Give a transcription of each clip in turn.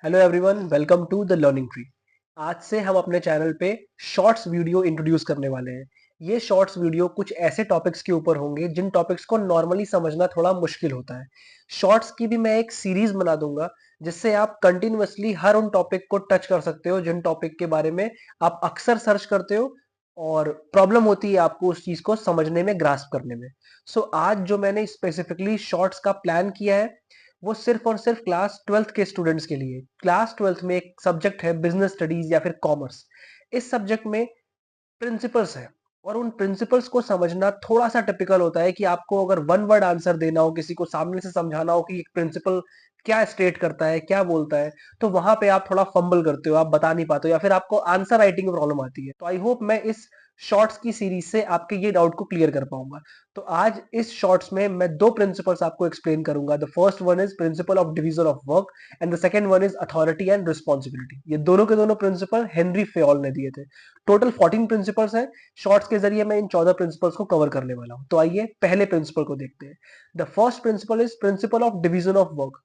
Hello everyone, welcome to the learning tree. आज से हम अपने चैनल पे शॉर्ट्स वीडियो इंट्रोड्यूस करने वाले हैं। ये शॉर्ट्स वीडियो कुछ ऐसे टॉपिक्स के ऊपर होंगे जिन टॉपिक्स को नॉर्मली समझना थोड़ा मुश्किल होता है। शॉर्ट्स की भी मैं एक सीरीज बना दूंगा जिससे आप कंटिन्यूअसली हर उन टॉपिक को टच कर सकते हो जिन टॉपिक के बारे में आप अक्सर सर्च करते हो और प्रॉब्लम होती है आपको उस चीज को समझने में, ग्रास्प करने में। सो आज जो मैंने स्पेसिफिकली शॉर्ट्स का प्लान किया है वो सिर्फ और सिर्फ क्लास ट्वेल्थ के स्टूडेंट्स के लिए। क्लास ट्वेल्थ में एक सब्जेक्ट है बिजनेस स्टडीज या फिर कॉमर्स। इस सब्जेक्ट में प्रिंसिपल्स है और उन प्रिंसिपल्स को समझना थोड़ा सा टिपिकल होता है कि आपको अगर वन वर्ड आंसर देना हो, किसी को सामने से समझाना हो कि एक प्रिंसिपल क्या स्टेट करता है, क्या बोलता है, तो वहां पे आप थोड़ा फंबल करते हो, आप बता नहीं पाते हो या फिर आपको आंसर राइटिंग में प्रॉब्लम आती है। तो आई होप मैं इस शॉर्ट्स की सीरीज से आपके ये डाउट को क्लियर कर पाऊंगा। तो आज इस शॉर्ट्स में मैं दो प्रिंसिपल्स आपको एक्सप्लेन करूंगा। The first one is principal of division of work and the second one is authority and responsibility. ये दोनों के दोनों प्रिंसिपल हेनरी फेयोल ने दिए थे। टोटल 14 प्रिंसिपल्स हैं। शॉर्ट्स के जरिए मैं इन 14 प्रिंसिपल्स को कवर करने वाला हूं। तो आइए पहले प्रिंसिपल को देखते हैं। The first principle is principal of division of work.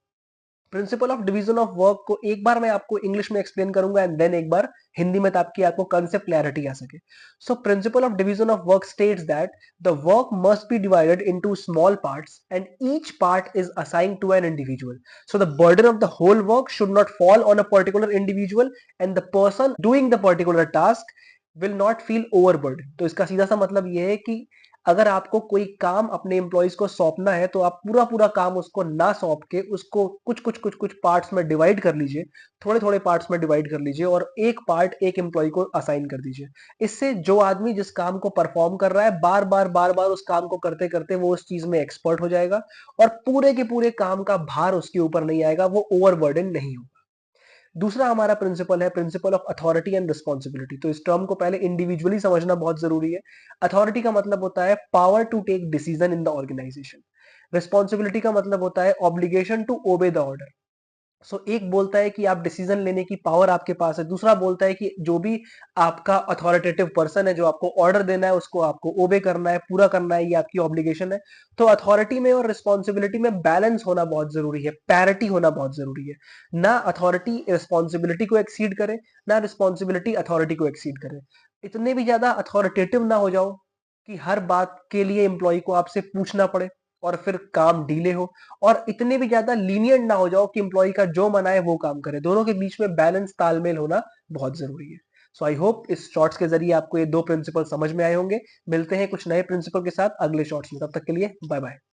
Principal of division of work को एक बार मैं आपको इंग्लिश में एक्सप्लेन करूंगा एंड देन एक बार हिंदी में, ताकि आपको कंसेप्ट क्लैरिटी आ सके। So principle of division of work states that the work must be divided into small parts and each part is assigned to an individual. So the burden of the whole work should not fall on a particular individual and the person doing the particular task will not feel overburden. तो इसका सीधा सा मतलब यह है कि अगर आपको कोई काम अपने एम्प्लॉयज को सौंपना है तो आप पूरा पूरा काम उसको ना सौंप के उसको कुछ कुछ कुछ कुछ पार्ट्स में डिवाइड कर लीजिए, थोड़े थोड़े पार्ट्स में डिवाइड कर लीजिए और एक पार्ट एक एम्प्लॉय को असाइन कर दीजिए। इससे जो आदमी जिस काम को परफॉर्म कर रहा है बार बार उस काम को करते करते वो उस चीज में एक्सपर्ट हो जाएगा और पूरे के पूरे काम का भार उसके ऊपर नहीं आएगा, वो ओवरबर्डन नहीं होगा। दूसरा हमारा प्रिंसिपल है principle of authority and responsibility. तो इस टर्म को पहले इंडिविजुअली समझना बहुत जरूरी है। अथॉरिटी का मतलब होता है power to take decision in the organization. Responsibility का मतलब होता है obligation to obey the order. एक बोलता है कि आप डिसीजन लेने की पावर आपके पास है, दूसरा बोलता है कि जो भी आपका अथॉरिटेटिव पर्सन है जो आपको ऑर्डर देना है उसको आपको ओबे करना है, पूरा करना है, ये आपकी ऑब्लिगेशन है। तो अथॉरिटी में और रिस्पॉन्सिबिलिटी में बैलेंस होना बहुत जरूरी है, पैरिटी होना बहुत जरूरी है। ना अथॉरिटी रिस्पॉन्सिबिलिटी को एक्सीड करे, ना रिस्पॉन्सिबिलिटी अथॉरिटी को एक्सीड करे। इतने भी ज्यादा अथॉरिटेटिव ना हो जाओ कि हर बात के लिए एम्प्लॉय को आपसे पूछना पड़े और फिर काम डीले हो, और इतने भी ज्यादा लीनियंट ना हो जाओ कि एम्प्लॉय का जो मना है वो काम करे। दोनों के बीच में बैलेंस, तालमेल होना बहुत जरूरी है। सो आई होप इस शॉर्ट्स के जरिए आपको ये दो प्रिंसिपल समझ में आए होंगे। मिलते हैं कुछ नए प्रिंसिपल के साथ अगले शॉर्ट्स में, तब तक के लिए बाय बाय।